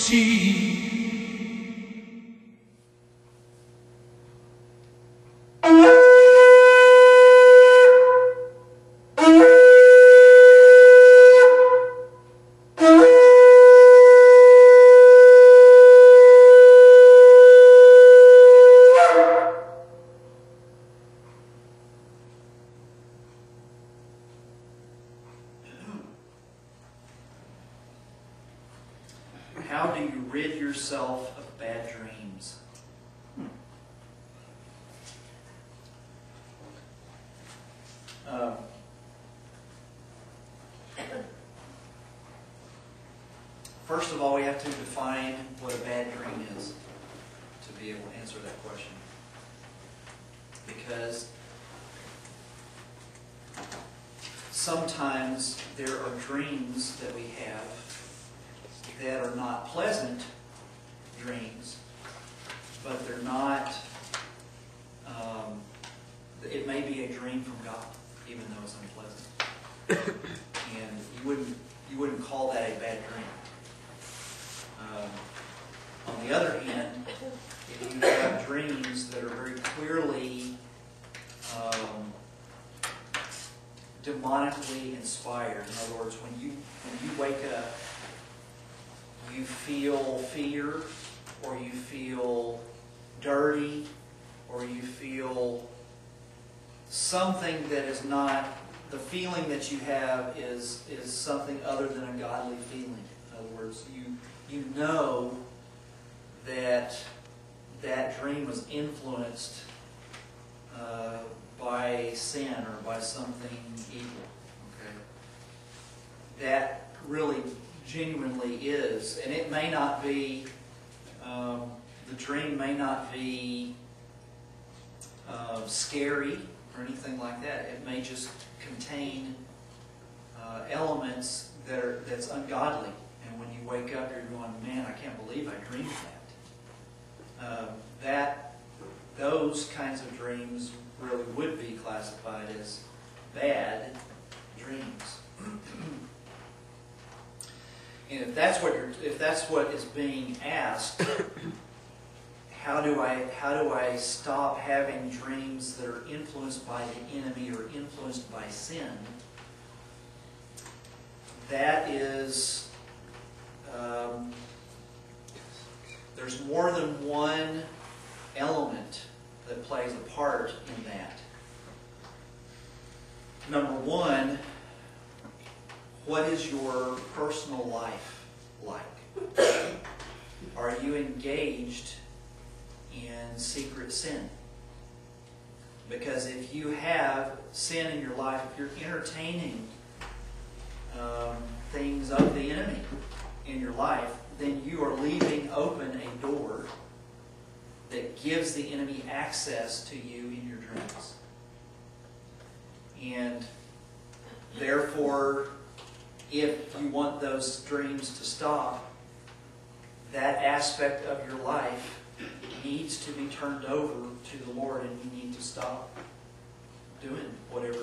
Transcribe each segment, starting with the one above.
see. How do you rid yourself of bad dreams? First of all, we have to define what a bad dream is to be able to answer that question. Because sometimes there are dreams that we have that are not pleasant dreams, but they're not, it may be a dream from God, even though it's unpleasant. And you wouldn't call that a bad dream. On the other hand, if you have dreams that are very clearly demonically inspired, in other words, when you wake up, you feel fear, or you feel dirty, or you feel something that is not, the feeling that you have is something other than a godly feeling. In other words, you know that that dream was influenced by sin or by something evil. Okay? That really genuinely is, and it may not be, the dream may not be scary or anything like that. It may just contain elements that's ungodly, and when you wake up you're going, man, I can't believe I dreamed that. Those kinds of dreams really would be classified as bad dreams. And if that's what is being asked, how do I stop having dreams that are influenced by the enemy or influenced by sin? That is, there's more than one element that plays a part in that. Number one, what is your personal life like? Are you engaged in secret sin? Because if you have sin in your life, if you're entertaining things of the enemy in your life, then you are leaving open a door that gives the enemy access to you in your dreams. And therefore, if you want those dreams to stop, that aspect of your life needs to be turned over to the Lord, and you need to stop doing whatever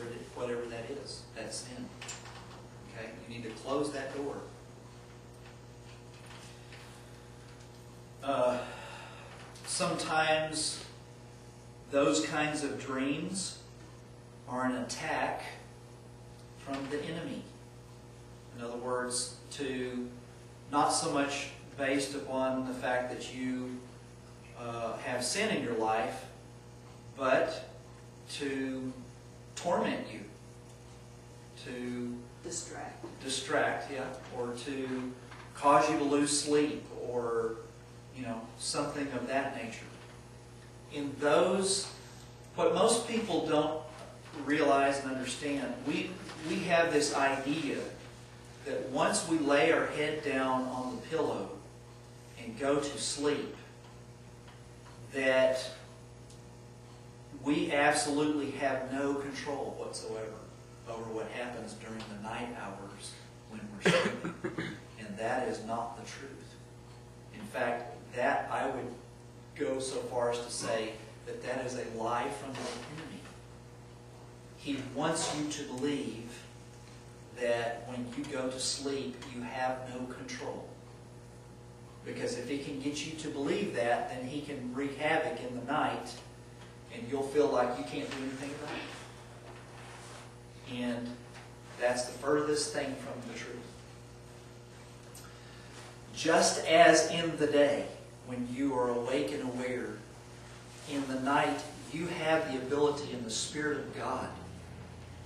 that is, that sin. Okay? You need to close that door. Sometimes those kinds of dreams are an attack from the enemy. In other words, not so much based upon the fact that you have sin in your life, but to torment you, to distract, yeah, or to cause you to lose sleep, or something of that nature. In those, what most people don't realize and understand, we have this idea that once we lay our head down on the pillow and go to sleep, that we absolutely have no control whatsoever over what happens during the night hours when we're sleeping. And that is not the truth. In fact, that I would go so far as to say that is a lie from the enemy. He wants you to believe that when you go to sleep, you have no control. Because if he can get you to believe that, then he can wreak havoc in the night, and you'll feel like you can't do anything about it. And that's the furthest thing from the truth. Just as in the day, when you are awake and aware, in the night you have the ability in the Spirit of God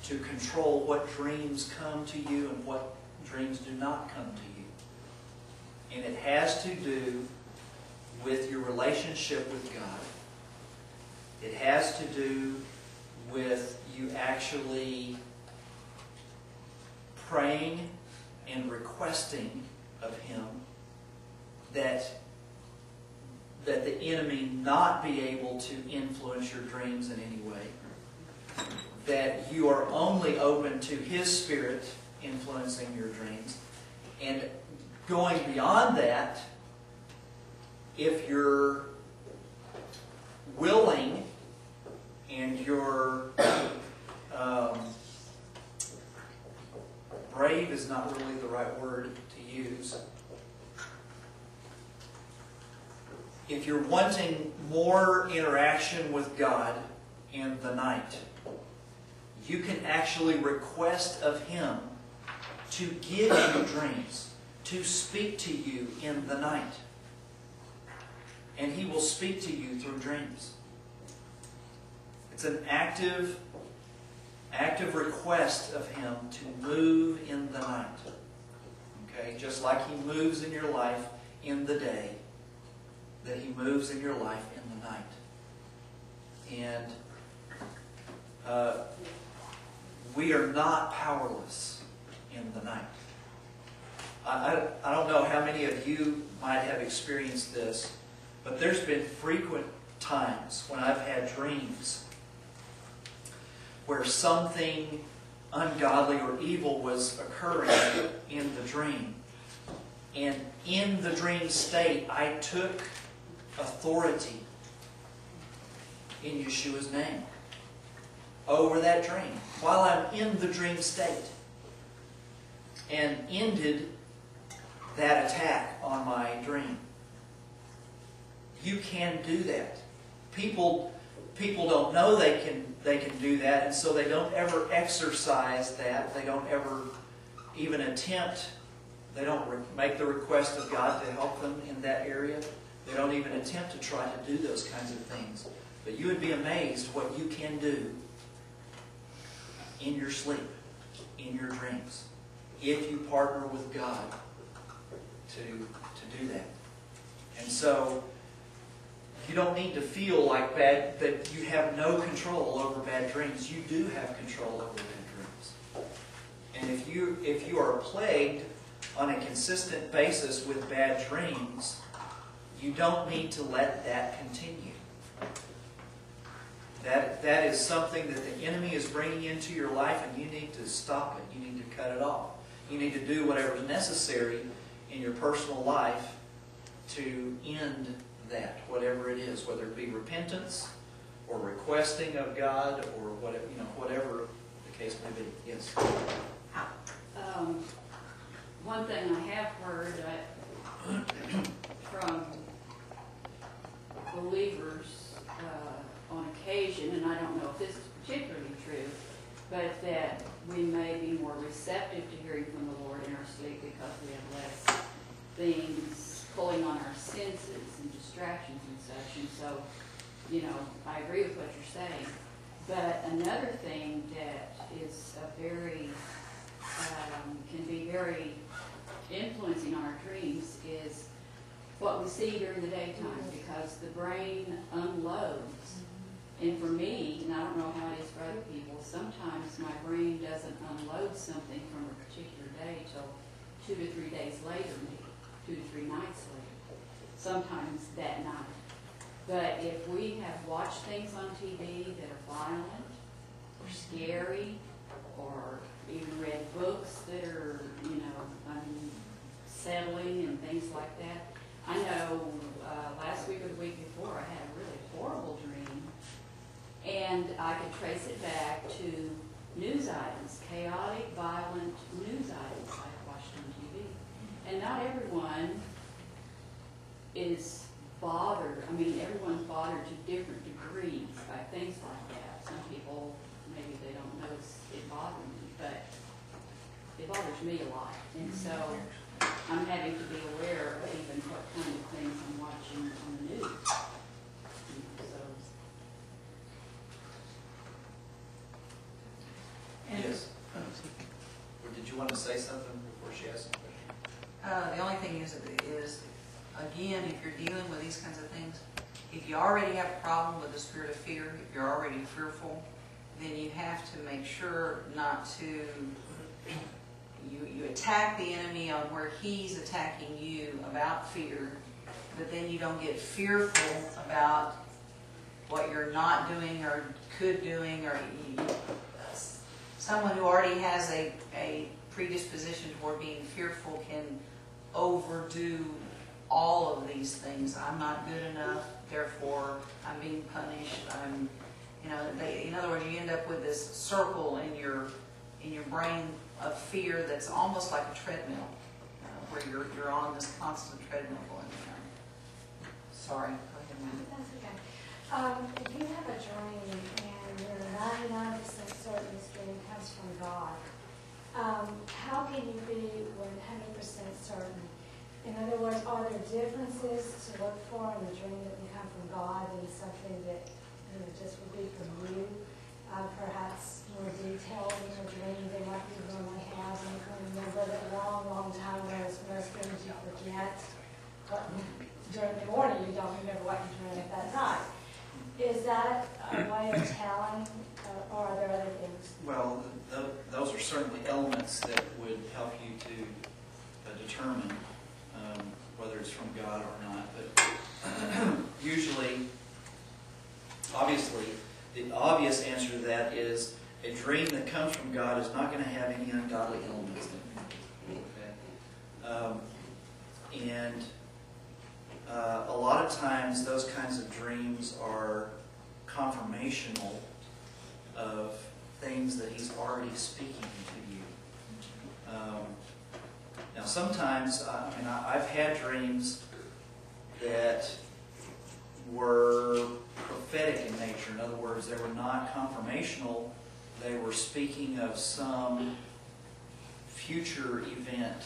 to control what dreams come to you and what dreams do not come to you. And it has to do with your relationship with God. It has to do with you actually praying and requesting of Him that the enemy not be able to influence your dreams in any way. That you are only open to His Spirit influencing your dreams. And going beyond that, if you're willing and you're brave is not really the right word to use. If you're wanting more interaction with God in the night, you can actually request of Him to give you dreams, to speak to you in the night. And He will speak to you through dreams. It's an active request of Him to move in the night. Okay? Just like He moves in your life in the day, that He moves in your life in the night. And we are not powerless in the night. I don't know how many of you might have experienced this, but there's been frequent times when I've had dreams where something ungodly or evil was occurring in the dream. And in the dream state, I took authority in Yeshua's name over that dream while I'm in the dream state, and ended that attack on my dream. You can do that. People don't know they can do that, and so they don't ever exercise that. They don't ever even attempt. They don't make the request of God to help them in that area. They don't even attempt to try to do those kinds of things. But you would be amazed what you can do in your sleep, in your dreams, if you partner with God to do that. And so you don't need to feel like that you have no control over bad dreams. You do have control over bad dreams. And if you are plagued on a consistent basis with bad dreams, you don't need to let that continue. That is something that the enemy is bringing into your life, and you need to stop it. You need to cut it off. You need to do whatever is necessary in your personal life to end that, whatever it is, whether it be repentance or requesting of God or whatever the case may be. Yes. One thing I have heard from believers on occasion, and I don't know if this is particularly true, but that we may be more receptive to hearing from the Lord in our sleep because we have less things pulling on our senses and distractions and such. And so, I agree with what you're saying. But another thing that is a very, can be very influencing on our dreams is what we see during the daytime, because the brain unloads. And for me, and I don't know how it is for other people, sometimes my brain doesn't unload something from a particular day till 2 to 3 days later, maybe 2 to 3 nights later. Sometimes that night. But if we have watched things on TV that are violent or scary, or even read books that are, unsettling and things like that. I know last week or the week before I had a really horrible dream, and I could trace it back to news items, chaotic, violent news items I watched on TV. And not everyone it bothers me a lot. And so I'm having to be aware of even what kind of things I'm watching on the news. So, Yes. Or did you want to say something before she asked the question? The only thing is, again, if you're dealing with these kinds of things, if you already have a problem with the spirit of fear, if you're already fearful, then you have to make sure not to, you attack the enemy on where he's attacking you about fear, but then you don't get fearful about what you're not doing or could doing, or someone who already has a predisposition toward being fearful can overdo all of these things. I'm not good enough, therefore I'm being punished. In other words, you end up with this circle in your brain of fear that's almost like a treadmill, where you're on this constant treadmill going down. Sorry, go ahead, ma'am. That's okay. If you have a dream and you're 99% certain this dream comes from God, how can you be 100% certain? In other words, are there differences to look for in the dream that can come from God and something that just would be from you? Perhaps more detailed in your dream than what you normally have, and you can remember that long time ago, as most things you forget. But during the morning, you don't remember what you dreamed at that night. Is that a way of telling, or are there other things? Well, those are certainly elements that would help you to determine whether it's from God or not. But usually, obviously, the obvious answer to that is a dream that comes from God is not going to have any ungodly elements in it. Okay? And a lot of times those kinds of dreams are confirmational of things that He's already speaking to you. Now sometimes, I've had dreams that were prophetic in nature. In other words, they were not confirmational. They were speaking of some future event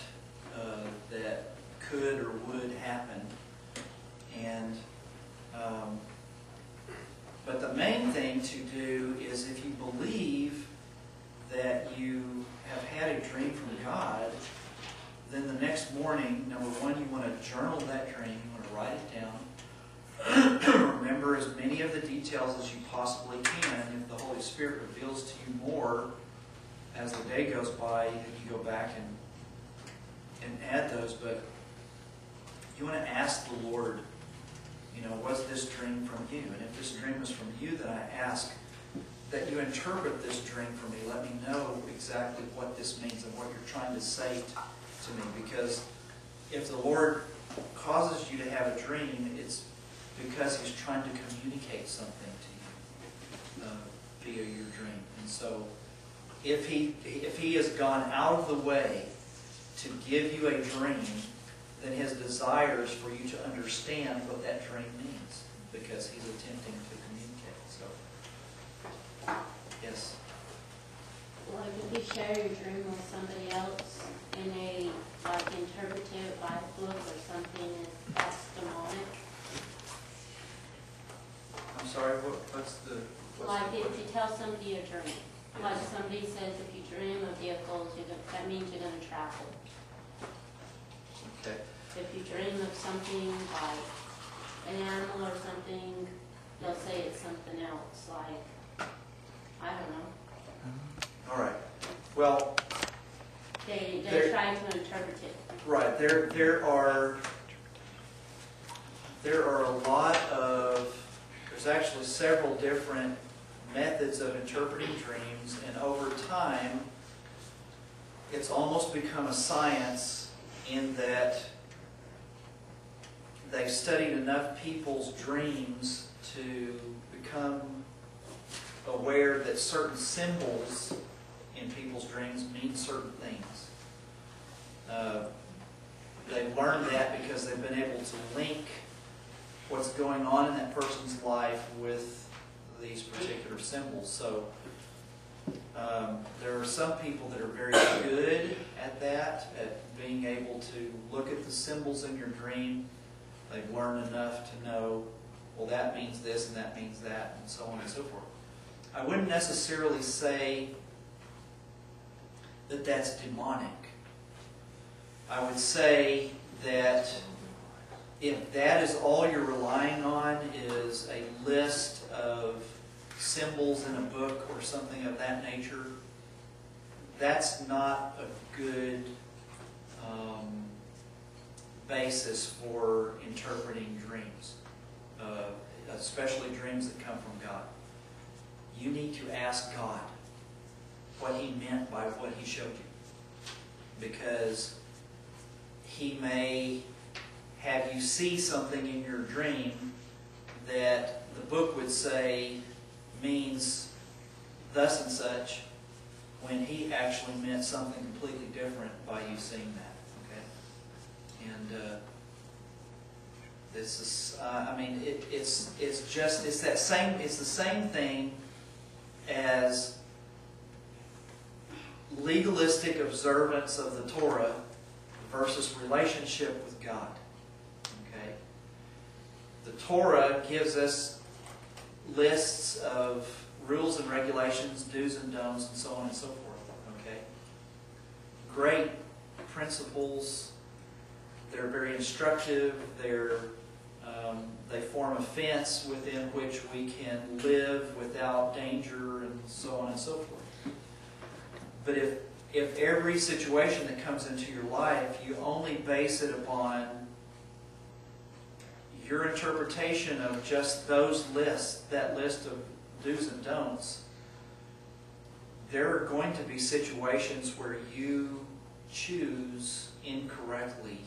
that could or would happen. And but the main thing to do is, if you believe that you have had a dream from God, then the next morning, number one, you want to journal that dream. You want to write it down. Remember as many of the details as you possibly can. If the Holy Spirit reveals to you more as the day goes by, you go back and add those. But you want to ask the Lord, was this dream from you? And if this dream is from you, then I ask that you interpret this dream for me. Let me know exactly what this means and what you're trying to say to me. Because if the Lord causes you to have a dream, it's because He's trying to communicate something to you via your dream. And so if He has gone out of the way to give you a dream, then His desire is for you to understand what that dream means, because He's attempting to communicate. So, yes? Like if you share your dream with somebody else and they interpret it by a book or something, that's demonic. I'm sorry, what's the... Like if you tell somebody a dream, like somebody says if you dream of vehicles, that means you're going to travel. Okay. If you dream of something like an animal or something, they'll say it's something else, like, I don't know. All right. Well... They're trying to interpret it. Right. There are a lot of... There's actually several different methods of interpreting dreams, and over time, it's almost become a science in that they've studied enough people's dreams to become aware that certain symbols in people's dreams mean certain things. They've learned that because they've been able to link what's going on in that person's life with these particular symbols. So there are some people that are very good at the symbols in your dream. They've learned enough to know, well, that means this and that means that, and so on and so forth. I wouldn't necessarily say that that's demonic. I would say that if that is all you're relying on is a list of symbols in a book or something of that nature, that's not a good basis for interpreting dreams, especially dreams that come from God. You need to ask God what He meant by what He showed you, because He may have you see something in your dream that the book would say means thus and such, when He actually meant something completely different by you seeing that. Okay, and this is, I mean, it's the same thing as legalistic observance of the Torah versus relationship with God. Okay, the Torah gives us lists of rules and regulations, do's and don'ts, and so on and so forth. Okay, great principles. They're very instructive. They form a fence within which we can live without danger, and so on and so forth. But if every situation that comes into your life, you only base it upon your interpretation of just those lists, that list of do's and don'ts, there are going to be situations where you choose incorrectly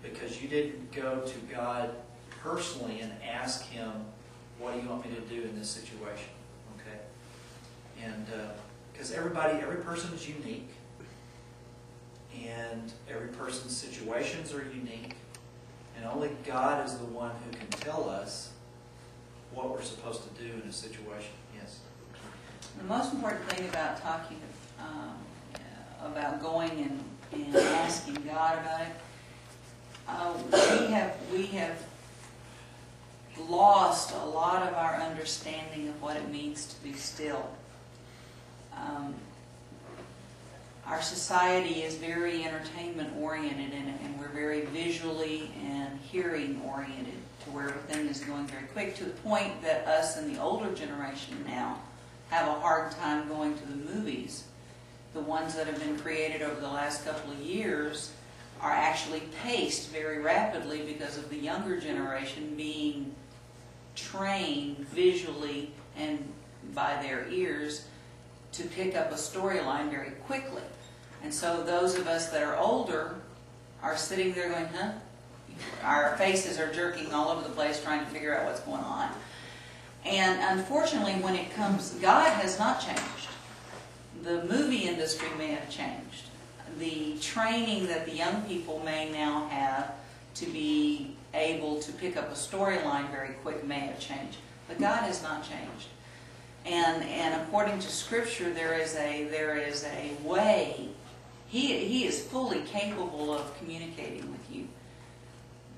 because you didn't go to God personally and ask Him, what do you want me to do in this situation? Okay? And because every person is unique, and every person's situations are unique, and only God is the one who can tell us what we're supposed to do in a situation. Yes? The most important thing about talking about going and asking God about it, we have lost a lot of our understanding of what it means to be still. Our society is very entertainment oriented, and we're very visually and hearing oriented, to where everything is going very quick, to the point that us in the older generation now have a hard time going to the movies. The ones that have been created over the last couple of years are actually paced very rapidly because of the younger generation being trained visually and by their ears to pick up a storyline very quickly. And so those of us that are older are sitting there going, huh? Our faces are jerking all over the place trying to figure out what's going on. And unfortunately, when it comes, God has not changed. The movie industry may have changed. The training that the young people may now have to be able to pick up a storyline very quick may have changed. But God has not changed. And according to Scripture, there is a way. He is fully capable of communicating with you.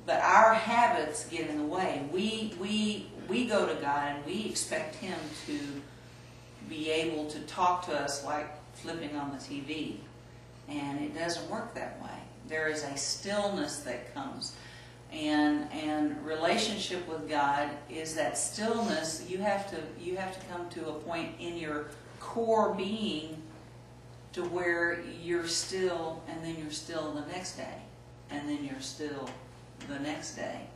But our habits get in the way. We go to God and we expect Him to be able to talk to us like flipping on the TV. And it doesn't work that way. There is a stillness that comes. And relationship with God is that stillness. You have to come to a point in your core being to where you're still, and then you're still the next day, and then you're still the next day.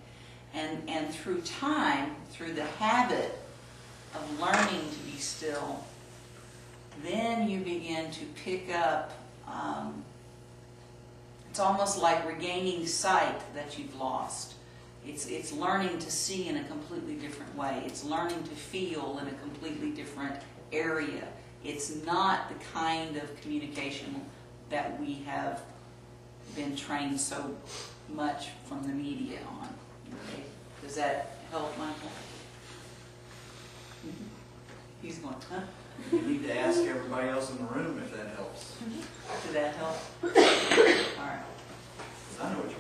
And through time, through the habit of learning to be still, then you begin to pick up, it's almost like regaining sight that you've lost. It's learning to see in a completely different way. It's learning to feel in a completely different area. It's not the kind of communication that we have been trained so much from the media on. Okay? Does that help, Michael? He's going, huh? You need to ask everybody else in the room if that helps. Did that help? All right. I know what you're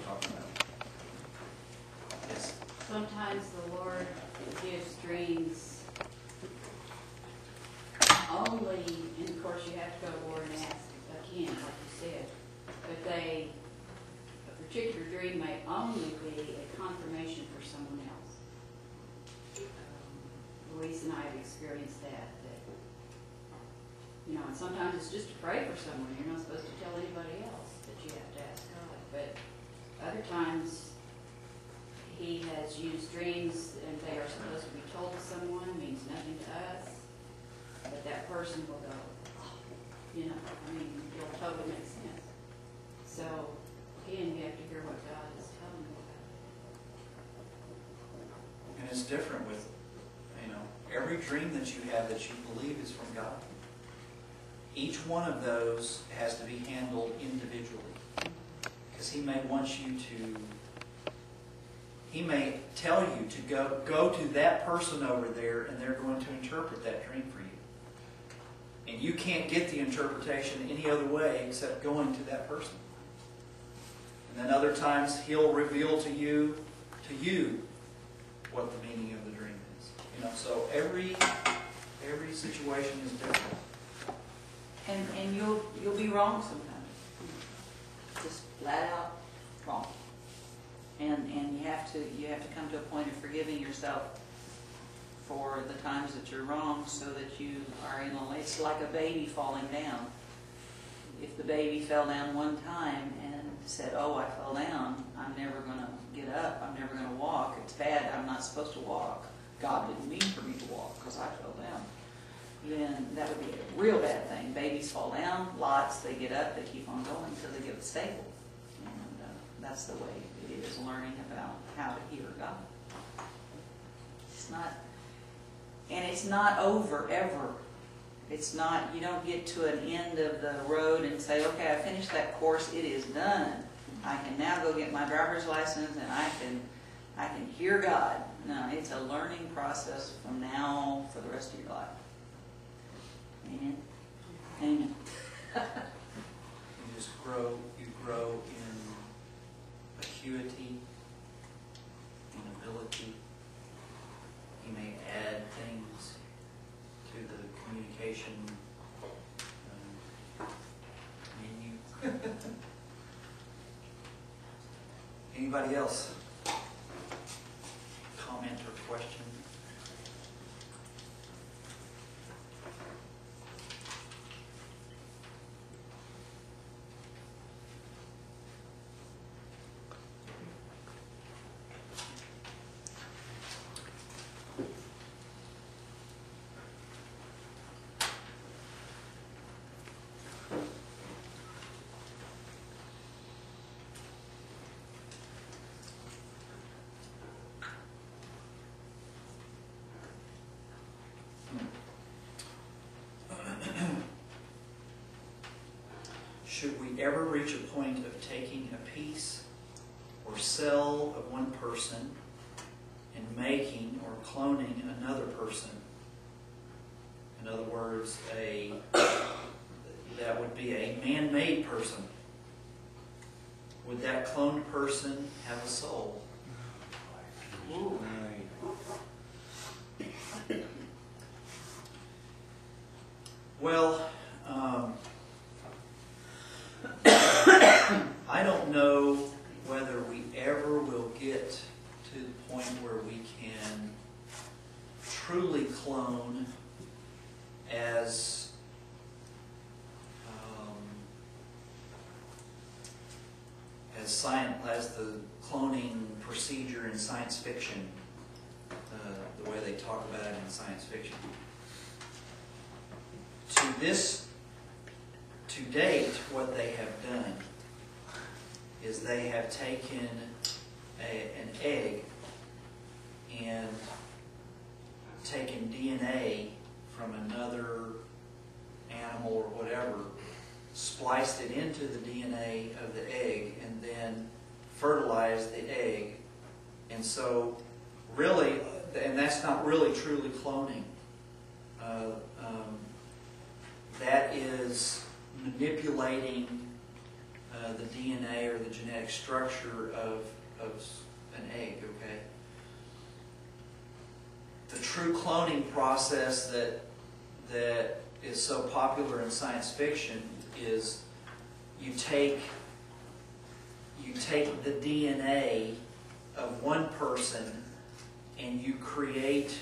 sometimes the Lord gives dreams only, and of course you have to go to the Lord and ask again, like you said, but a particular dream may only be a confirmation for someone else. Louise and I have experienced that, you know, and sometimes it's just to pray for someone. You're not supposed to tell anybody else, but you have to ask God. But other times, He has used dreams, and they are supposed to be told to someone, means nothing to us, but that person will go, oh, you know, I mean, it'll totally make sense. So, again, you have to hear what God is telling you about. And it's different with, you know, every dream that you have that you believe is from God. Each one of those has to be handled individually. Because He may want you to, He may tell you to go to that person over there, and they're going to interpret that dream for you. And you can't get the interpretation any other way except going to that person. And then other times He'll reveal to you what the meaning of the dream is. You know, so every situation is different. And you'll be wrong sometimes. Just flat out wrong. And you have to come to a point of forgiving yourself for the times that you're wrong, so that you are in a, it's like a baby falling down. If the baby fell down one time and said, oh, I fell down, I'm never going to get up, I'm never going to walk, it's bad, I'm not supposed to walk, God didn't mean for me to walk because I fell down, then that would be a real bad thing. Babies fall down, lots, they get up, they keep on going until they get stable. And that's the way it is, learning about how to hear God. It's not, and it's not over ever. It's not, you don't get to an end of the road and say, okay, I finished that course, it is done. I can now go get my driver's license and I can hear God. No, it's a learning process from now for the rest of your life. Amen? Amen. You grow in acuity, in ability. You may add things to the communication menu. Anybody else? Comment or question? Should we ever reach a point of taking a piece or cell of one person and making or cloning another person? In other words, that would be a man-made person. Would that cloned person have a soul? Ooh. Well, I don't know whether we ever will get to the point where we can truly clone as the cloning procedure in science fiction, the way they talk about it in science fiction. To date, what they have done is they have taken an egg and taken DNA from another animal or whatever, spliced it into the DNA of the egg, and then fertilized the egg. And so, really, and that's not really truly cloning. That is manipulating the DNA or the genetic structure of an egg, okay? the true cloning process that is so popular in science fiction is you take the DNA of one person and you create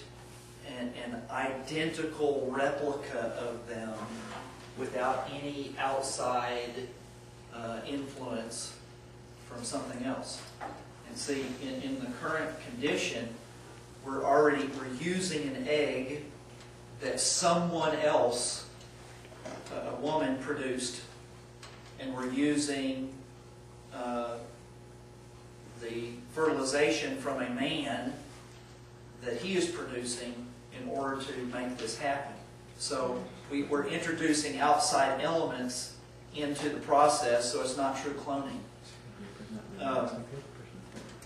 an identical replica of them without any outside influence from something else. And see, in the current condition, we're using an egg that someone else, a woman, produced, and we're using the fertilization from a man that he is producing in order to make this happen. So we're introducing outside elements into the process, so it's not true cloning.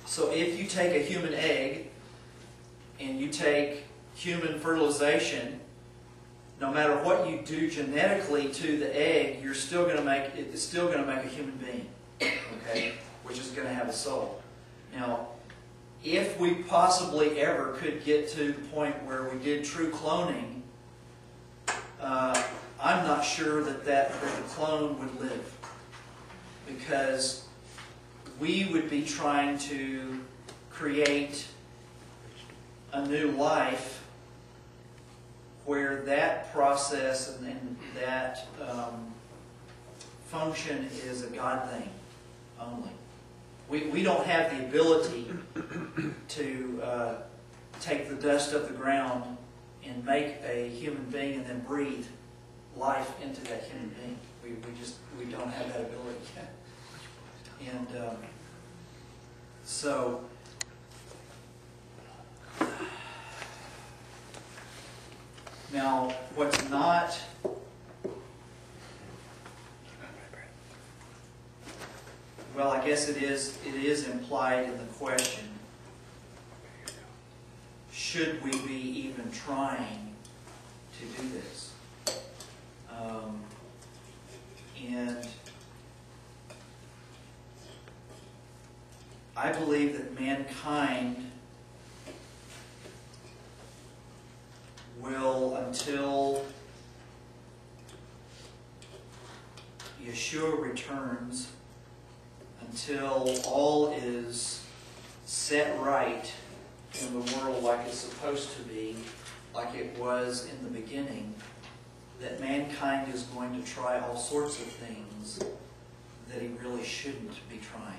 So if you take a human egg and you take human fertilization, no matter what you do genetically to the egg, it's still going to make a human being, okay, which is going to have a soul. Now, if we possibly ever could get to the point where we did true cloning, I'm not sure that the clone would live, because we would be trying to create a new life where that process and that function is a God thing only. We don't have the ability to take the dust of the ground and make a human being and then breathe life into that human being. We don't have that ability yet. And so now what's not well, I guess it is implied in the question, should we be even trying to do this? And I believe that mankind will, until Yeshua returns, until all is set right in the world like it's supposed to be, like it was in the beginning, that mankind is going to try all sorts of things that he really shouldn't be trying.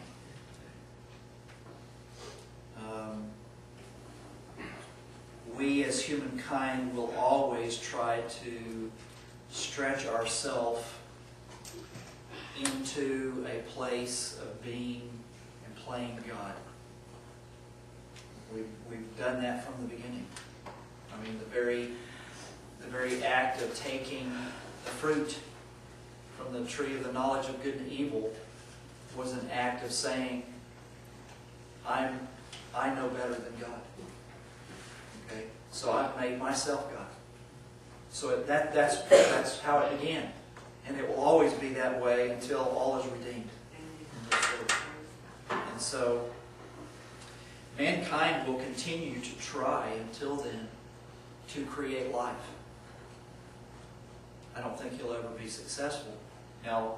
We as humankind will always try to stretch ourselves into a place of being and playing God. We've done that from the beginning. I mean, the very act of taking the fruit from the tree of the knowledge of good and evil was an act of saying, I know better than God. Okay, so I've made myself God. So that's how it began. And it will always be that way until all is redeemed. And so, mankind will continue to try until then to create life. I don't think he'll ever be successful. Now,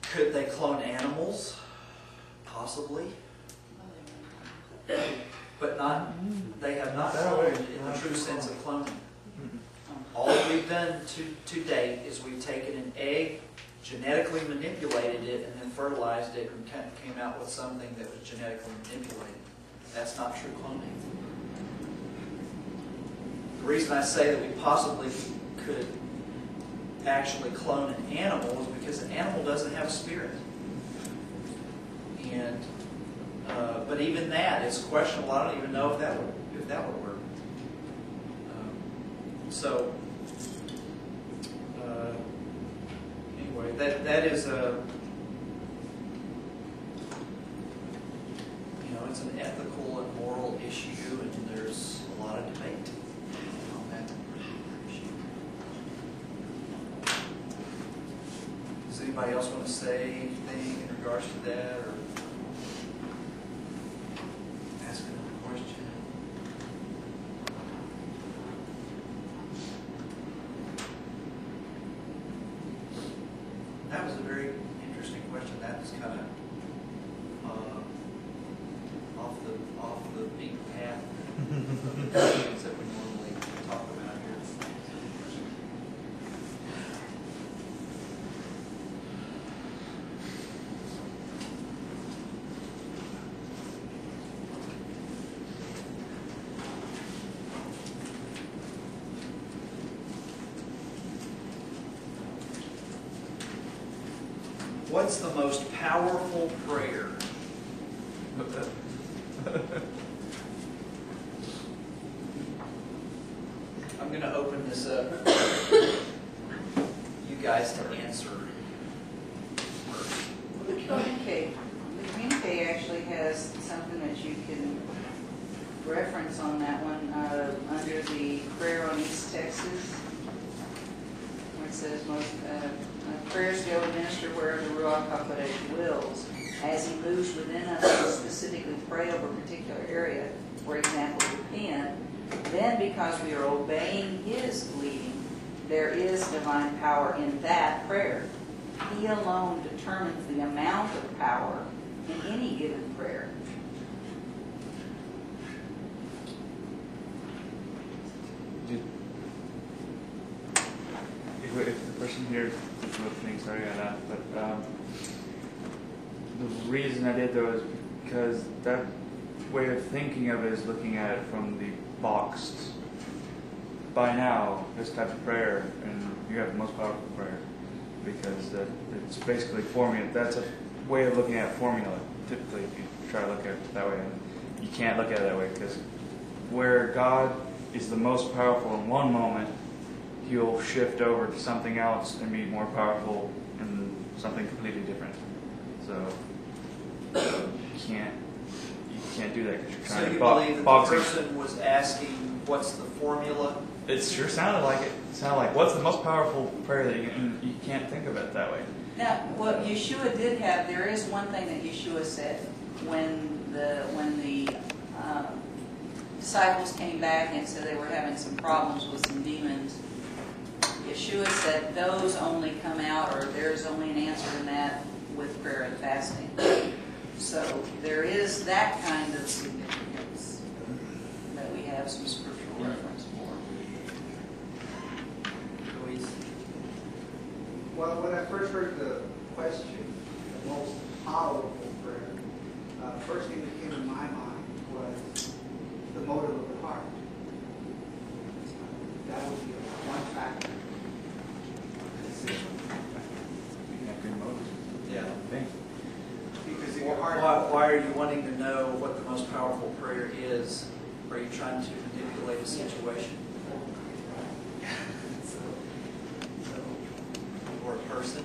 could they clone animals? Possibly. But they have not cloned in the true sense of cloning. All we've done to date is we've taken an egg, genetically manipulated it, and then fertilized it and came out with something that was genetically manipulated. That's not true cloning. The reason I say that we possibly could actually clone an animal is because an animal doesn't have a spirit. And but even that is questionable. I don't even know if that would work. So anyway, that is a it's an ethical and moral issue, and there's a lot of debate on that issue. Does anybody else want to say anything in regards to that, or ask another question? What's the most powerful prayer? I'm going to open this up you guys to answer first. The communique actually has something that you can reference on that one, under the prayer on East Texas, where it says most prayers go administer wherever the Ruach HaKodesh wills. As He moves within us to specifically pray over a particular area, for example, the pen, then because we are obeying His leading, there is divine power in that prayer. He alone determines the amount of power in any given prayer. If the person here is listening, sorry I laughed, but the reason I did though is because that way of thinking of it is looking at it from the boxed. By now, this type of prayer, and you have the most powerful prayer, because it's basically formula. That's a way of looking at formula. Typically, if you try to look at it that way, and you can't look at it that way, because where God is the most powerful in one moment, He'll shift over to something else and be more powerful in something completely different. So you can't do that because you're So trying you to believe that box the it. person was asking, what's the formula? It sure sounded like it. It sounded like, what's the most powerful prayer that you can't think of it that way. Now, what Yeshua did have, there is one thing that Yeshua said when the disciples came back and said they were having some problems with some demons. Yeshua said those only come out, or there's only an answer in that with prayer and fasting. So there is that kind of significance that we have some scriptural reference for. Louise? Well, when I first heard the question, the most powerful prayer, first thing that came to my mind was the motive of the heart. That would be one factor. Yeah. Because if your heart, Why are you wanting to know what the most powerful prayer is? Are you trying to manipulate a situation? Or a person?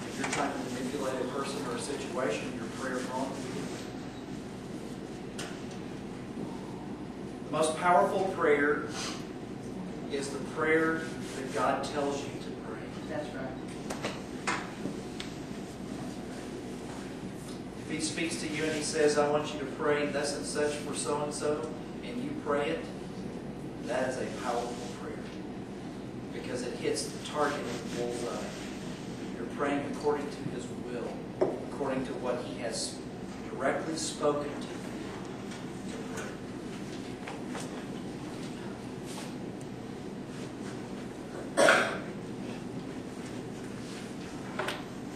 If you're trying to manipulate a person or a situation, your prayer's wrong. The most powerful prayer is the prayer that God tells you to pray. That's right. If He speaks to you and He says, I want you to pray thus and such for so-and-so, and you pray it, that is a powerful prayer. Because it hits the target of the bullseye. You're praying according to His will, according to what He has directly spoken to you to pray.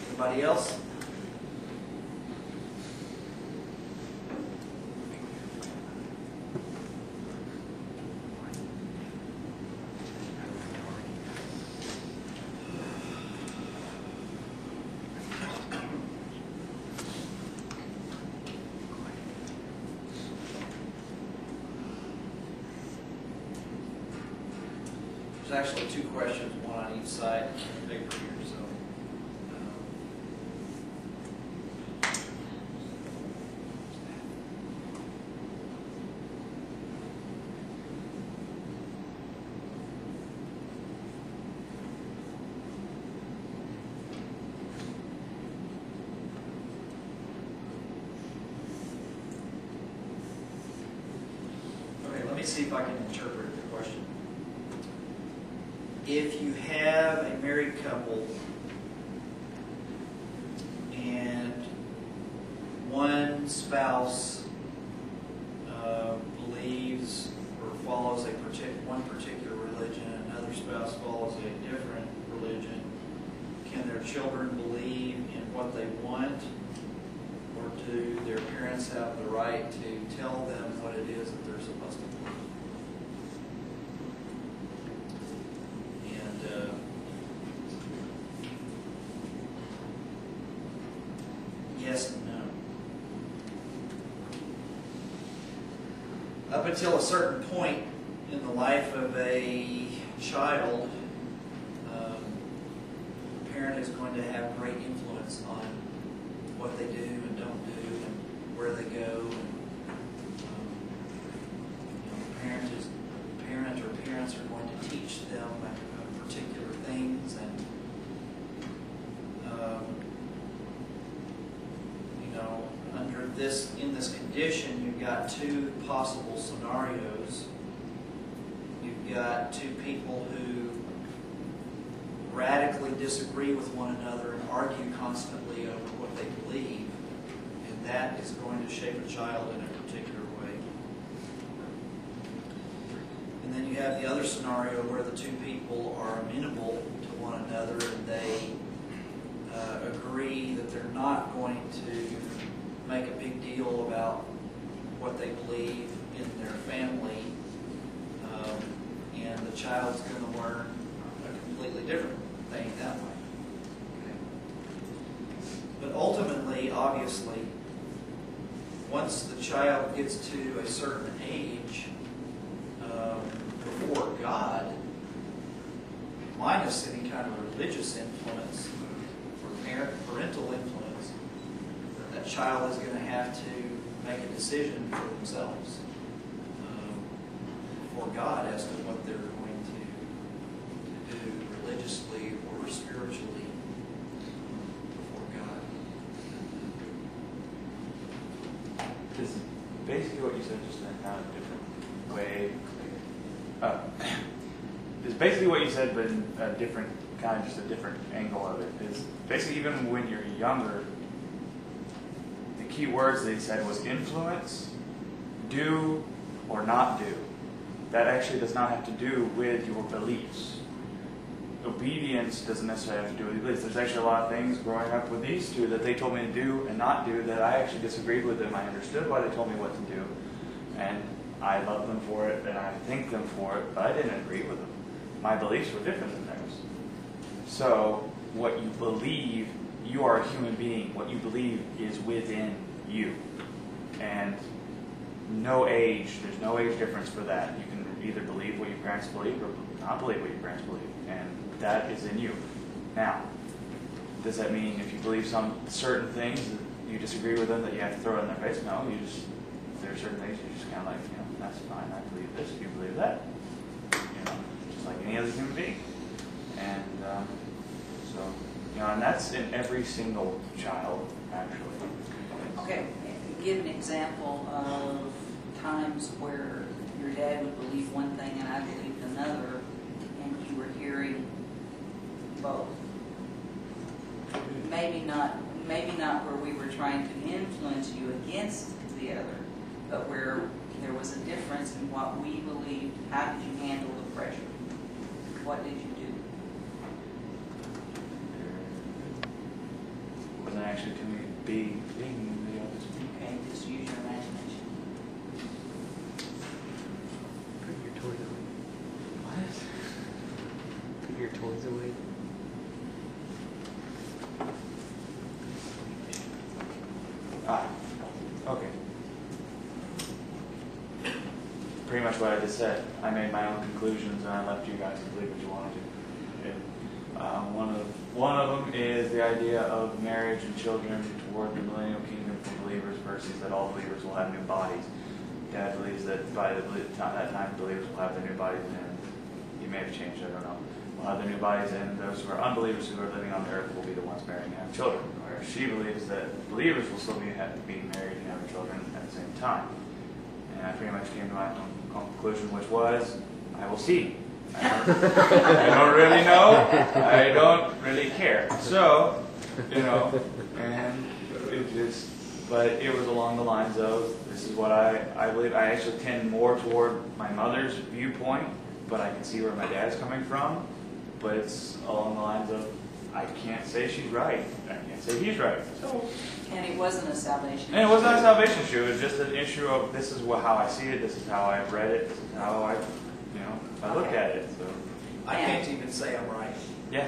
Anybody else? There's actually two questions, one on each side of the paper here, so. Okay, let me see if I can interpret the question. If you have a married couple and one spouse believes or follows one particular religion, and another spouse follows a different religion, can their children believe in what they want, or do their parents have the right to tell them what it is that they're supposed to believe? up until a certain point in the life of a child, the parent is going to have great influence on what they do and don't do and where they go. And, the parents are going to teach them particular things, and in this condition, you've got two possible scenarios. You've got two people who radically disagree with one another and argue constantly over what they believe, and that is going to shape a child in a particular way. And then you have the other scenario where the two people are amenable to one another, and they agree that they're not going to make a big deal about what they believe in their family, and the child's going to learn a completely different thing that way. Okay. But ultimately, obviously, once the child gets to a certain age, before God, minus any kind of religious influence or parental influence, that child is going to have to make a decision for themselves before God as to what they're going to do religiously or spiritually before God. This is basically what you said, just in a kind of different way. It's basically what you said, but in a different kind of just a different angle of it. Is basically even when you're younger, the key words they said was influence, do, or not do. That actually does not have to do with your beliefs. Obedience doesn't necessarily have to do with your beliefs. There's actually a lot of things growing up with these two that they told me to do and not do that I actually disagreed with them. I understood why they told me what to do, and I love them for it, and I thank them for it, but I didn't agree with them. My beliefs were different than theirs. So, what you believe, you are a human being. What you believe is within you. And no age, there's no age difference for that. You can either believe what your parents believe or not believe what your parents believe. And that is in you. Now, does that mean if you believe some certain things that you disagree with them that you have to throw it in their face? No, you just, there are certain things you just kind of like, that's fine, I believe this, you believe that. Just like any other human being. And so, and that's in every single child, actually. Okay, give an example of times where your dad would believe one thing and I believed another, and you were hearing both. Maybe not where we were trying to influence you against the other, but where there was a difference in what we believed. How did you handle the pressure? What did you do? It wasn't actually too many big things. Okay, just use your imagination. Put your toys away. What? Put your toys away. Okay. Pretty much what I just said. I made my own conclusions and I left you guys to believe what you wanted to. And, one of them is the idea of marriage and children toward the millennial kingdom for believers versus that all believers will have new bodies. Dad believes that by that time believers will have their new bodies, and you may have changed, I don't know. Will have their new bodies, and those who are unbelievers who are living on the earth will be the ones marrying and having children. Whereas she believes that believers will still be married and having children at the same time. And I pretty much came to my own conclusion, which was, I will see. I don't really know. I don't really care. So, and it just, but it was along the lines of, this is what I believe. I actually tend more toward my mother's viewpoint, but I can see where my dad's coming from. But it's along the lines of, I can't say she's right. I can't say he's right. So, And it wasn't a salvation and it wasn't a salvation issue. It was just an issue of, this is how I see it. This is how I've read it. This is how I look at it. So I can't even say I'm right. yeah.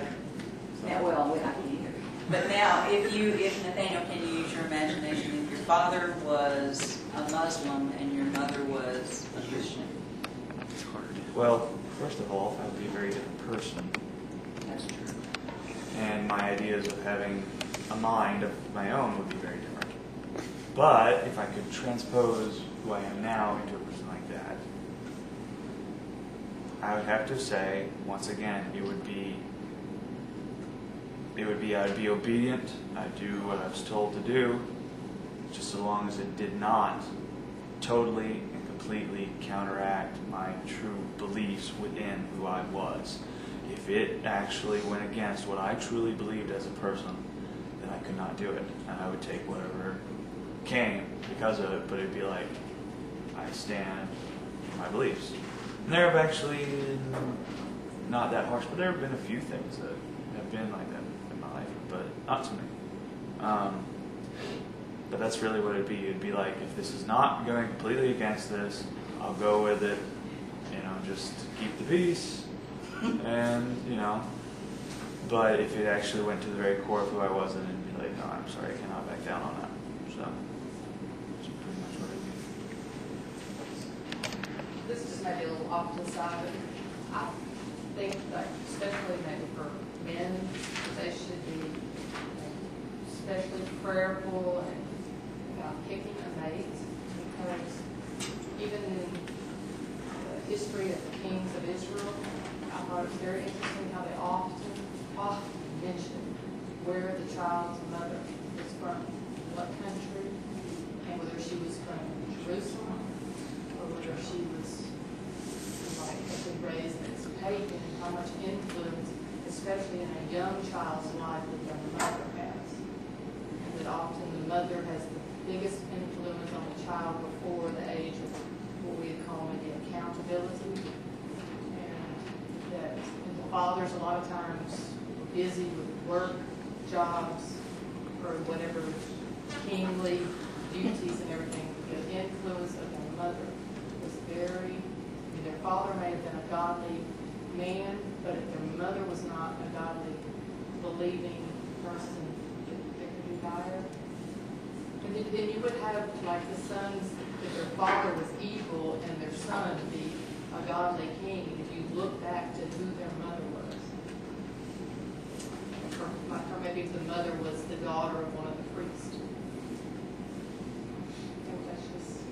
So. Now, well, we have to either. But now, if Nathaniel, can you use your imagination? If your father was a Muslim and your mother was a Christian? It's hard. Well, first of all, I would be a very different person. That's true. And my ideas of having a mind of my own would be very different. But if I could transpose who I am now into a person like that, I would have to say, once again, it would be I'd be obedient. I'd do what I was told to do, just as long as it did not totally and completely counteract my true beliefs within who I was. If it actually went against what I truly believed as a person, then I could not do it. And I would take whatever came because of it, but it'd be like, I stand for my beliefs. And there have actually, not that harsh, but there have been a few things that have been like that in my life, but not to me. But that's really what it'd be. It'd be like, if this is not going completely against this, I'll go with it, just keep the peace. And, but if it actually went to the very core of who I was, then it'd be like, no, I'm sorry, I cannot back down on that. So, that's pretty much what it'd be. This is maybe a little off to the side, but I think that especially maybe for men, they should be especially prayerful and about picking a mate, because even in the history of the kings of Israel, I thought it was very interesting how they often mention where the child's mother was from, what country, and whether she was from Jerusalem or whether she was raised as pagan, and how much influence, especially in a young child's life, that the mother has. And that often the mother has the biggest influence on the child before the age of what we call maybe accountability. And that the fathers a lot of times were busy with work, jobs, or whatever kingly duties and everything. The influence of their mother was very. Their father may have been a godly man, but if their mother was not a godly, believing person, it could be dire. And then you would have, like, the sons, if their father was evil and their son be a godly king, if you look back to who their mother was. Or maybe if the mother was the daughter of one of the priests. That's just,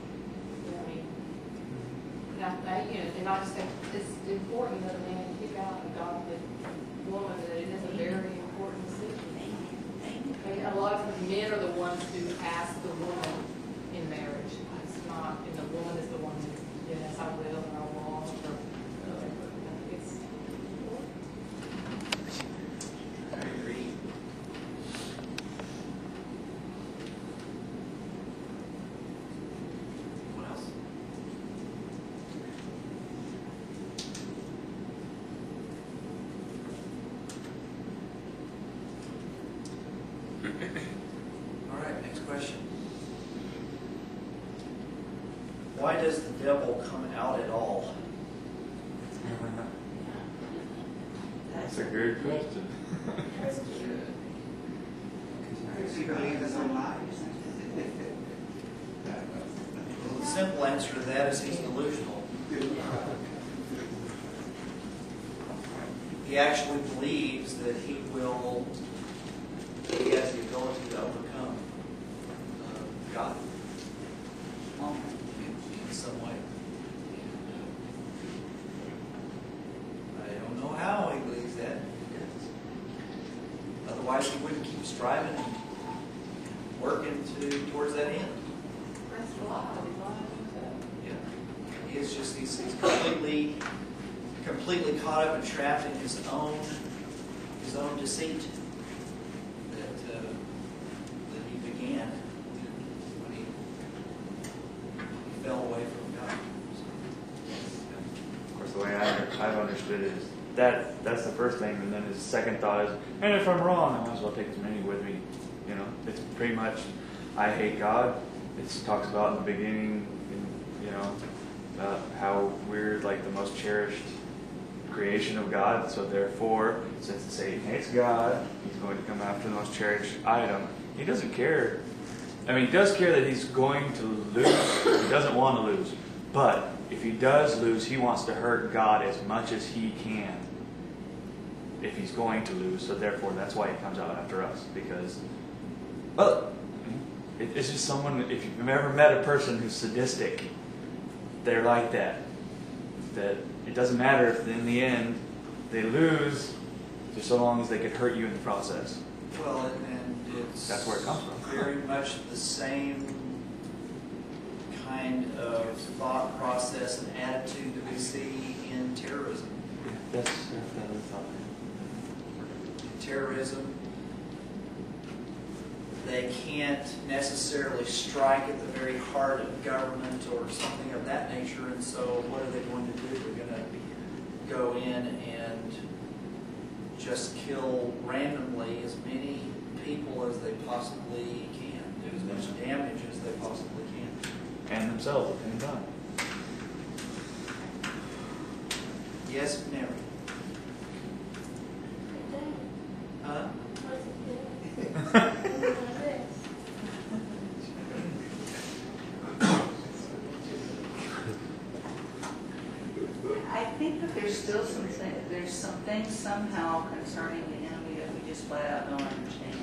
and I just think it's important that a man pick out a godly woman, that it is a very important decision. And a lot of times men are the ones who ask the woman in marriage. It's not, and the woman is the one who, yes, I will, or I won't, or whatever. It's I agree. What else? All right, next question. Why does the devil come out at all? That's a good question. Because you believe in some lies. Well, the simple answer to that is he's delusional. He actually believes that he has the ability to overcome God in some way. I don't know how he believes that. Otherwise, he wouldn't keep striving and working towards that end. that's a lot. Yeah. He's completely caught up and trapped in his own deceit that he began when he fell away from God. Of course, the way I've understood it is that's the first thing, and then his second thought is, and if I'm wrong, I might as well take as many with me. It's pretty much, I hate God. It talks about in the beginning, about how we're like the most cherished creation of God. So therefore, since Satan hates God, he's going to come after the most cherished item. He doesn't care I mean, he does care that he's going to lose. He doesn't want to lose. But if he does lose, he wants to hurt God as much as he can if he's going to lose. So therefore, that's why he comes out after us. Because, well, it's just someone, if you've ever met a person who's sadistic, they're like that. That it doesn't matter if in the end they lose, just so long as they could hurt you in the process. Well, and it's That's where it comes from. very much the same kind of thought process and attitude that we see in terrorism. That's the other thought. Terrorism, they can't necessarily strike at the very heart of government or something of that nature, and so what are they going to do? They're going to go in and just kill randomly as many people as they possibly can, do as much damage as they possibly can. And themselves at the same time. Yes, Mary? Huh? I think that there's still there's some things somehow concerning the enemy that we just flat out don't understand.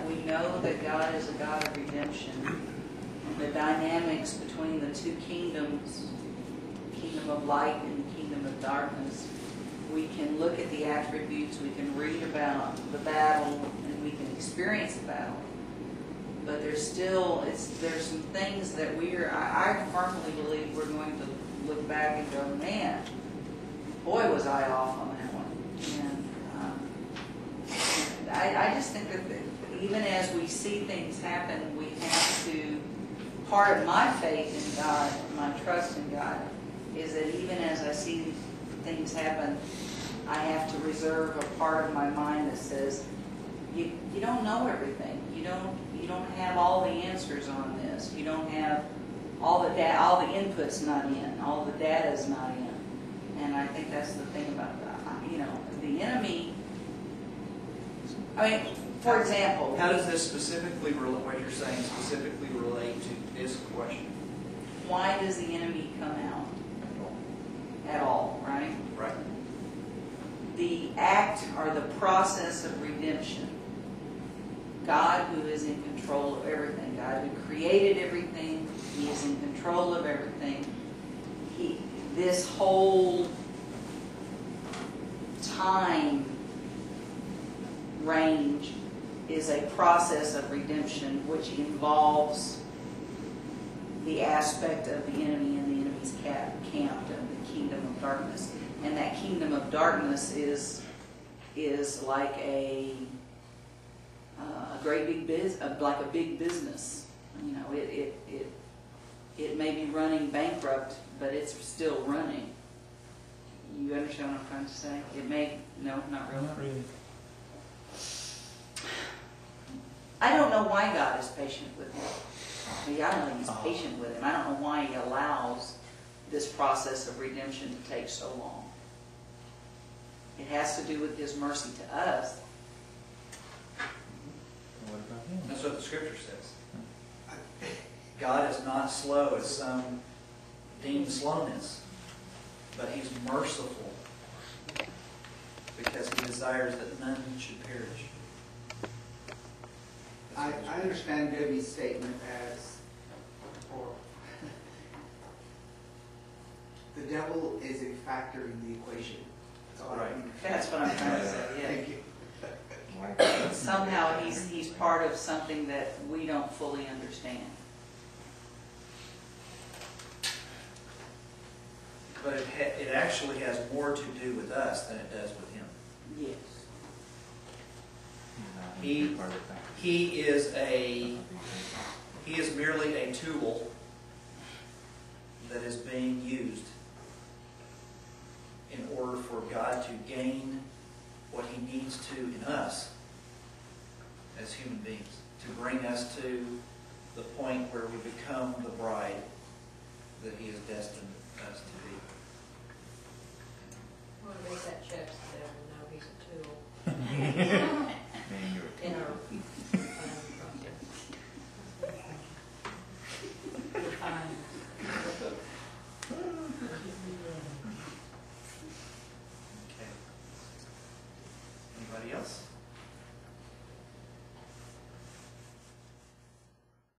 We know that God is a God of redemption. The dynamics between the two kingdoms, kingdom of light and the kingdom of darkness, we can look at the attributes, we can read about the battle, and we can experience the battle. But there's some things that I firmly believe we're going to look back and go, man, boy was I off on that one. And I just think that even as we see things happen, we have to, part of my faith in God, my trust in God, is that even as I see things happen, I have to reserve a part of my mind that says, you don't know everything. You don't have all the answers on this. You don't have all the input's not in, all the data's not in. And I think that's the thing about that. The enemy, I mean, for example. How does this specifically, what you're saying specifically relate to this question? Why does the enemy come out at all, right? Right. The act or the process of redemption. God, who is in control of everything, God who created everything, He is in control of everything. This whole time range is a process of redemption which involves the aspect of the enemy and the enemy's camp of the kingdom of darkness. And that kingdom of darkness is like a great big business, like a big business. It may be running bankrupt, but it's still running. You understand what I'm trying to say? No, not really. Not really. I don't know why God is patient with him. I mean, I know He's patient with him. I don't know why He allows this process of redemption to take so long. It has to do with His mercy to us. What about him? That's what the Scripture says. God is not slow as some deem slowness, but He's merciful because He desires that none should perish. I understand Debbie's statement as, or the devil is a factor in the equation. That's all I Right. mean. That's what I'm trying to say, yeah. Thank you. Somehow he's part of something that we don't fully understand. But it actually has more to do with us than it does with Him. Yes. He is merely a tool that is being used in order for God to gain what He needs to in us as human beings, to bring us to the point where we become the bride that He has destined us to be. I want to make that check so they know He's a tool. Amen. Anybody else?